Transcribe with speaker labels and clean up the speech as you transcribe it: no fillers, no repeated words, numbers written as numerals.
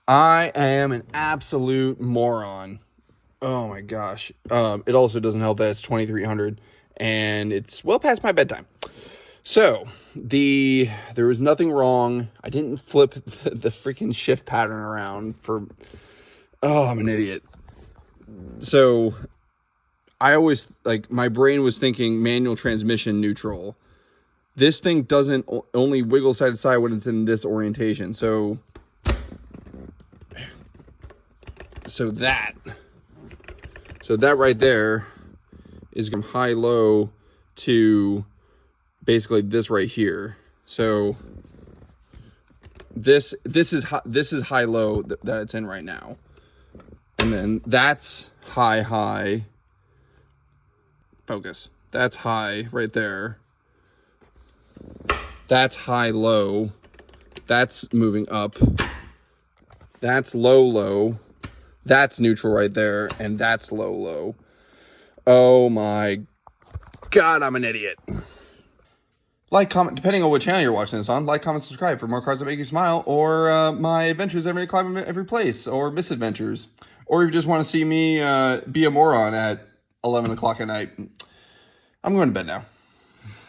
Speaker 1: I am an absolute moron. Oh my gosh. It also doesn't help that it's 2300 and it's well past my bedtime. So, there was nothing wrong. I didn't flip the freaking shift pattern around I'm an idiot. So, I always, my brain was thinking manual transmission neutral. This thing doesn't only wiggle side to side when it's in this orientation. So that right there is from high-low to basically this right here. So this is high-low that it's in right now, and then that's high. Focus. That's high right there. That's high-low. That's moving up. That's low. That's neutral right there, and that's low. Oh my God, I'm an idiot. Like, comment, depending on what channel you're watching this on, like, comment, subscribe for more cars that make you smile, or my adventures every climb, every place, or misadventures. Or if you just want to see me be a moron at 11 o'clock at night. I'm going to bed now.